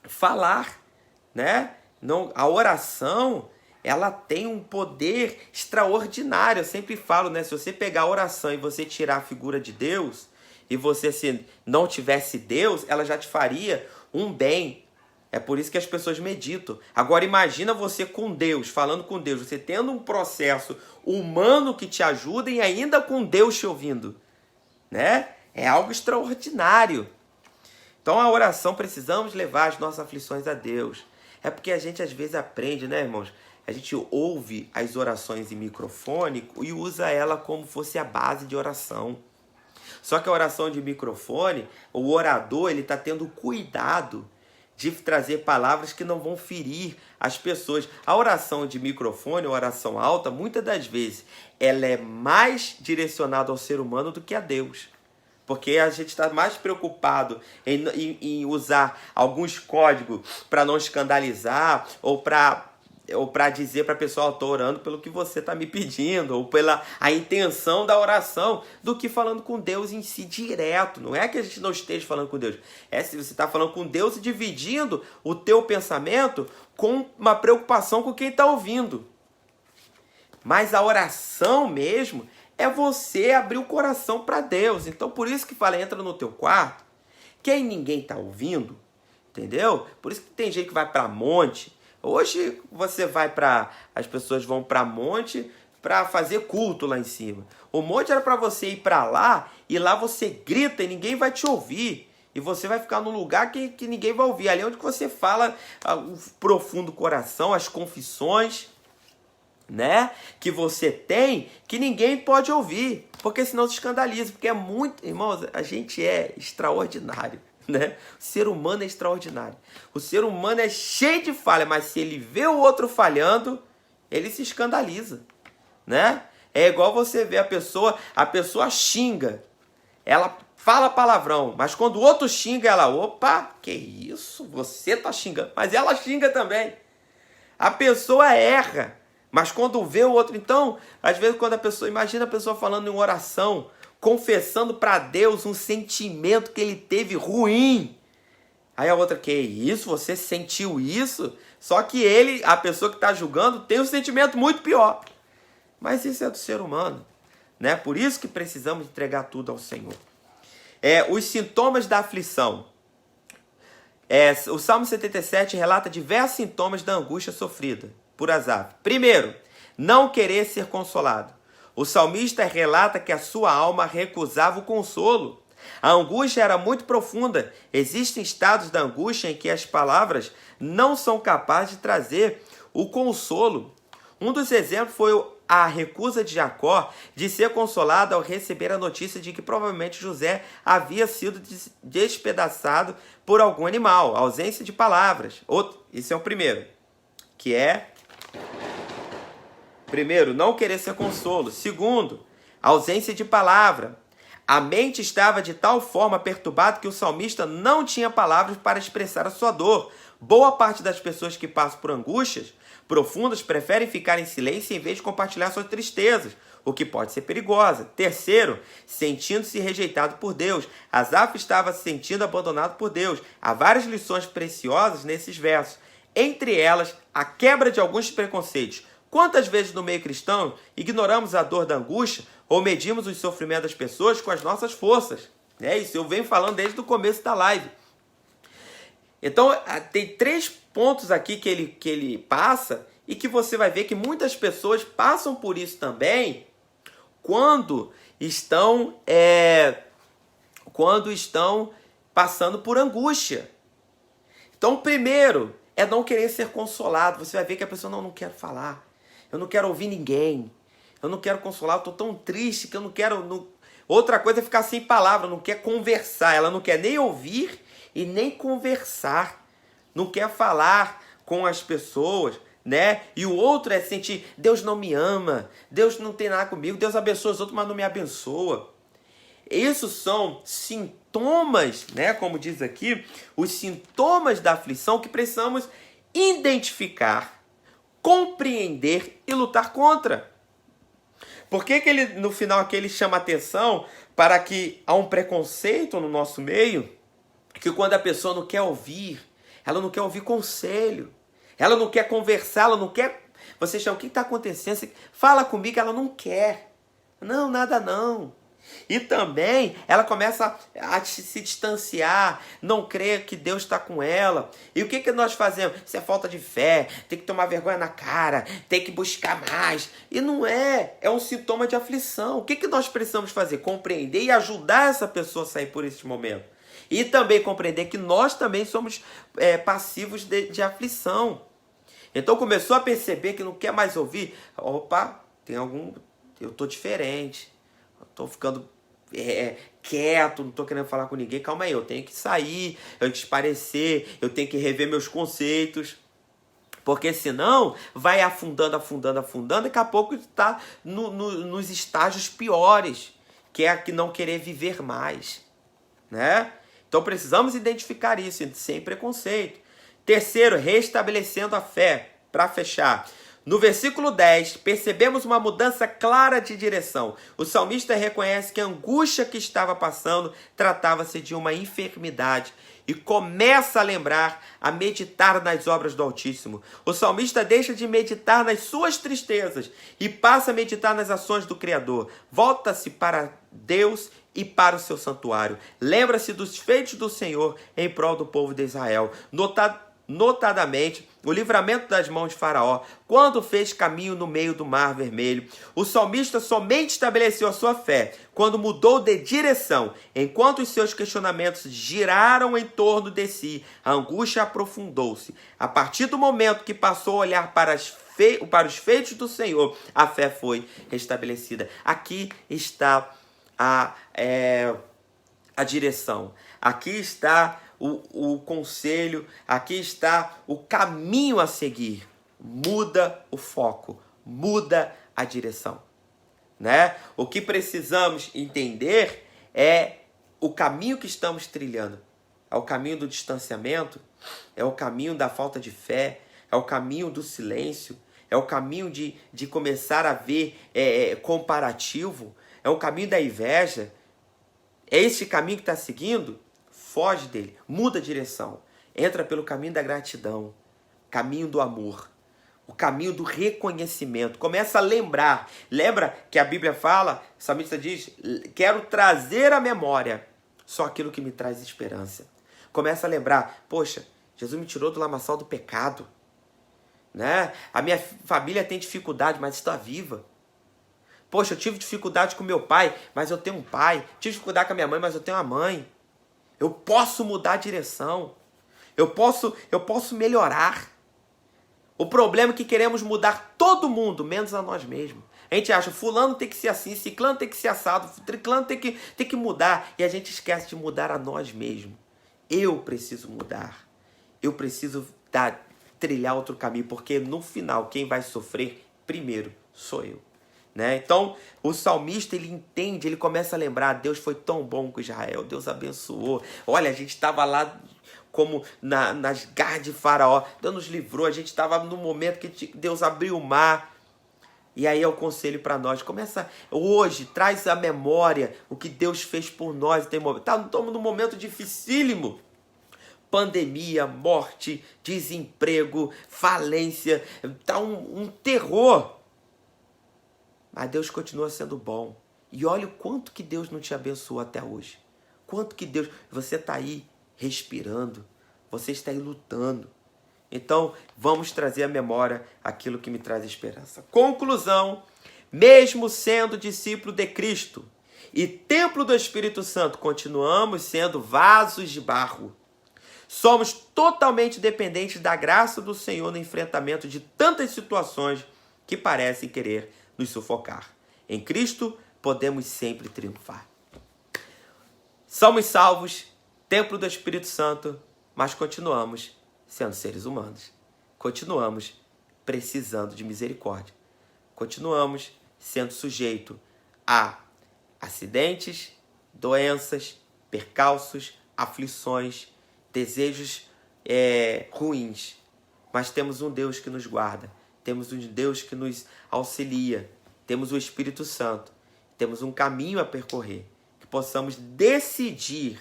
falar. Né? Não, a oração, ela tem um poder extraordinário. Eu sempre falo, né? Se você pegar a oração e você tirar a figura de Deus, e você se não tivesse Deus, ela já te faria um bem. É por isso que as pessoas meditam. Agora imagina você com Deus, falando com Deus, você tendo um processo humano que te ajuda e ainda com Deus te ouvindo. Né? É algo extraordinário. Então a oração, precisamos levar as nossas aflições a Deus. É porque a gente às vezes aprende, né, irmãos? A gente ouve as orações em microfone e usa ela como fosse a base de oração. Só que a oração de microfone, o orador, ele está tendo cuidado de trazer palavras que não vão ferir as pessoas. A oração de microfone, a oração alta, muitas das vezes, ela é mais direcionada ao ser humano do que a Deus. Porque a gente está mais preocupado em usar alguns códigos para não escandalizar ou para dizer para a pessoa, estou orando pelo que você está me pedindo, ou pela a intenção da oração, do que falando com Deus em si direto. Não é que a gente não esteja falando com Deus, é se você está falando com Deus e dividindo o teu pensamento com uma preocupação com quem está ouvindo. Mas a oração mesmo é você abrir o coração para Deus. Então por isso que fala, entra no teu quarto, quem ninguém está ouvindo, entendeu? Por isso que tem gente que vai para monte. Hoje você vai as pessoas vão para monte para fazer culto lá em cima. O monte era para você ir para lá e lá você grita e ninguém vai te ouvir. E você vai ficar num lugar que ninguém vai ouvir. Ali é onde você fala o profundo coração, as confissões, né? Que você tem, que ninguém pode ouvir. Porque senão se escandaliza. Porque é muito... Irmãos, a gente é extraordinário. Né? O ser humano é extraordinário. O ser humano é cheio de falha, mas se ele vê o outro falhando, ele se escandaliza, né? É igual você vê a pessoa xinga, ela fala palavrão, mas quando o outro xinga, ela, opa, que isso? Você tá xingando, mas ela xinga também. A pessoa erra, mas quando vê o outro, então, às vezes quando imagina a pessoa falando em oração, confessando para Deus um sentimento que ele teve ruim. Aí a outra, que isso? Você sentiu isso? Só que a pessoa que está julgando, tem um sentimento muito pior. Mas isso é do ser humano, né? Por isso que precisamos entregar tudo ao Senhor. Os sintomas da aflição. O Salmo 77 relata diversos sintomas da angústia sofrida por Asaf. Primeiro, não querer ser consolado. O salmista relata que a sua alma recusava o consolo. A angústia era muito profunda. Existem estados da angústia em que as palavras não são capazes de trazer o consolo. Um dos exemplos foi a recusa de Jacó de ser consolado ao receber a notícia de que provavelmente José havia sido despedaçado por algum animal. A ausência de palavras. Esse é o primeiro, que é... Primeiro, não querer ser consolo. Segundo, ausência de palavra. A mente estava de tal forma perturbada que o salmista não tinha palavras para expressar a sua dor. Boa parte das pessoas que passam por angústias profundas preferem ficar em silêncio em vez de compartilhar suas tristezas, o que pode ser perigosa. Terceiro, sentindo-se rejeitado por Deus. Asaf estava se sentindo abandonado por Deus. Há várias lições preciosas nesses versos. Entre elas, a quebra de alguns preconceitos. Quantas vezes no meio cristão ignoramos a dor da angústia ou medimos os sofrimentos das pessoas com as nossas forças? É isso, eu venho falando desde o começo da live. Então, tem 3 pontos aqui que ele passa e que você vai ver que muitas pessoas passam por isso também quando estão passando por angústia. Então, primeiro, é não querer ser consolado. Você vai ver que a pessoa não quer falar. Eu não quero ouvir ninguém. Eu não quero consolar, eu estou tão triste que eu não quero... Outra coisa é ficar sem palavra, não quer conversar. Ela não quer nem ouvir e nem conversar. Não quer falar com as pessoas, né? E o outro é sentir, Deus não me ama, Deus não tem nada comigo, Deus abençoa os outros, mas não me abençoa. Isso são sintomas, né? Como diz aqui, os sintomas da aflição que precisamos identificar, compreender e lutar contra. Por que ele, no final aqui, ele chama atenção para que há um preconceito no nosso meio, que quando a pessoa não quer ouvir, ela não quer ouvir conselho, ela não quer conversar, ela não quer... Você chama, o que está acontecendo? Você fala comigo, ela não quer. Não, nada não. E também ela começa a se distanciar, não crer que Deus está com ela. E o que nós fazemos? Isso é falta de fé, tem que tomar vergonha na cara, tem que buscar mais. E não é, é um sintoma de aflição. O que nós precisamos fazer? Compreender e ajudar essa pessoa a sair por esse momento. E também compreender que nós também somos passivos de aflição. Então começou a perceber que não quer mais ouvir. Opa, eu estou diferente. Estou ficando quieto, não estou querendo falar com ninguém. Calma aí, eu tenho que sair, eu tenho que esparecer, eu tenho que rever meus conceitos. Porque senão vai afundando, daqui a pouco está nos estágios piores, que é que não querer viver mais, né? Então precisamos identificar isso, sem preconceito. Terceiro, restabelecendo a fé. Para fechar, no versículo 10, percebemos uma mudança clara de direção. O salmista reconhece que a angústia que estava passando tratava-se de uma enfermidade e começa a lembrar, a meditar nas obras do Altíssimo. O salmista deixa de meditar nas suas tristezas e passa a meditar nas ações do Criador. Volta-se para Deus e para o seu santuário. Lembra-se dos feitos do Senhor em prol do povo de Israel. Notadamente, o livramento das mãos de Faraó, quando fez caminho no meio do Mar Vermelho. O salmista somente estabeleceu a sua fé quando mudou de direção. Enquanto os seus questionamentos giraram em torno de si, a angústia aprofundou-se. A partir do momento que passou a olhar para os feitos do Senhor, a fé foi restabelecida. Aqui está a direção. Aqui está o conselho, aqui está o caminho a seguir. Muda o foco, muda a direção, né? O que precisamos entender é o caminho que estamos trilhando. É o caminho do distanciamento, é o caminho da falta de fé, é o caminho do silêncio, é o caminho de começar a ver comparativo, é o caminho da inveja. É esse caminho que está seguindo? Foge dele, muda a direção, entra pelo caminho da gratidão, caminho do amor, o caminho do reconhecimento. Começa a lembrar. Lembra que a Bíblia fala, o salmista diz, quero trazer à memória só aquilo que me traz esperança. Começa a lembrar, poxa, Jesus me tirou do lamaçal do pecado, né? A minha família tem dificuldade, mas está viva. Poxa, eu tive dificuldade com meu pai, mas eu tenho um pai. Tive dificuldade com a minha mãe, mas eu tenho uma mãe. Eu posso mudar a direção. Eu posso melhorar. O problema é que queremos mudar todo mundo, menos a nós mesmos. A gente acha, fulano tem que ser assim, ciclano tem que ser assado, triclano tem que mudar. E a gente esquece de mudar a nós mesmos. Eu preciso mudar. Eu preciso trilhar outro caminho, porque no final quem vai sofrer primeiro sou eu. Né? Então, o salmista, ele entende, ele começa a lembrar, Deus foi tão bom com Israel, Deus abençoou. Olha, a gente estava lá como nas garras de Faraó, Deus nos livrou, a gente estava no momento que Deus abriu o mar. E aí é o conselho para nós. Começa hoje, traz à memória o que Deus fez por nós. Estamos num momento dificílimo. Pandemia, morte, desemprego, falência, está um terror. Mas Deus continua sendo bom. E olha o quanto que Deus não te abençoou até hoje. Quanto que Deus... Você está aí respirando. Você está aí lutando. Então, vamos trazer à memória aquilo que me traz esperança. Conclusão. Mesmo sendo discípulo de Cristo e templo do Espírito Santo, continuamos sendo vasos de barro. Somos totalmente dependentes da graça do Senhor no enfrentamento de tantas situações que parecem querer nos sufocar. Em Cristo, podemos sempre triunfar. Somos salvos, templo do Espírito Santo, mas continuamos sendo seres humanos. Continuamos precisando de misericórdia. Continuamos sendo sujeitos a acidentes, doenças, percalços, aflições, desejos ruins. Mas temos um Deus que nos guarda, temos um Deus que nos auxilia, temos o Espírito Santo, temos um caminho a percorrer, que possamos decidir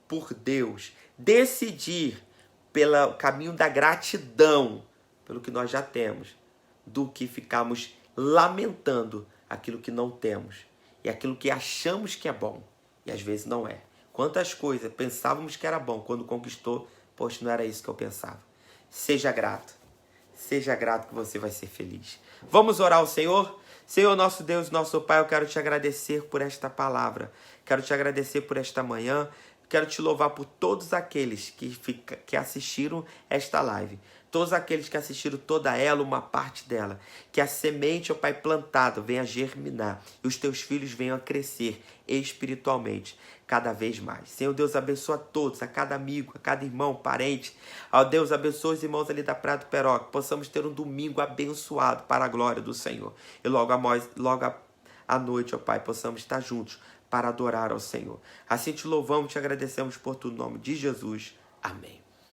por Deus, decidir pelo caminho da gratidão, pelo que nós já temos, do que ficarmos lamentando aquilo que não temos e aquilo que achamos que é bom e às vezes não é. Quantas coisas pensávamos que era bom, quando conquistou, poxa, não era isso que eu pensava. Seja grato que você vai ser feliz. Vamos orar ao Senhor? Senhor, nosso Deus, nosso Pai, eu quero te agradecer por esta palavra, quero te agradecer por esta manhã, quero te louvar por todos aqueles que assistiram esta live, todos aqueles que assistiram toda ela, uma parte dela, que a semente, ó Pai, plantada venha germinar e os teus filhos venham a crescer espiritualmente cada vez mais. Senhor Deus, abençoa a todos, a cada amigo, a cada irmão, parente. Ó Deus, abençoa os irmãos ali da Praia do Peró, que possamos ter um domingo abençoado para a glória do Senhor. E logo à noite, ó Pai, possamos estar juntos para adorar ao Senhor. Assim te louvamos, te agradecemos por tu, no nome de Jesus. Amém.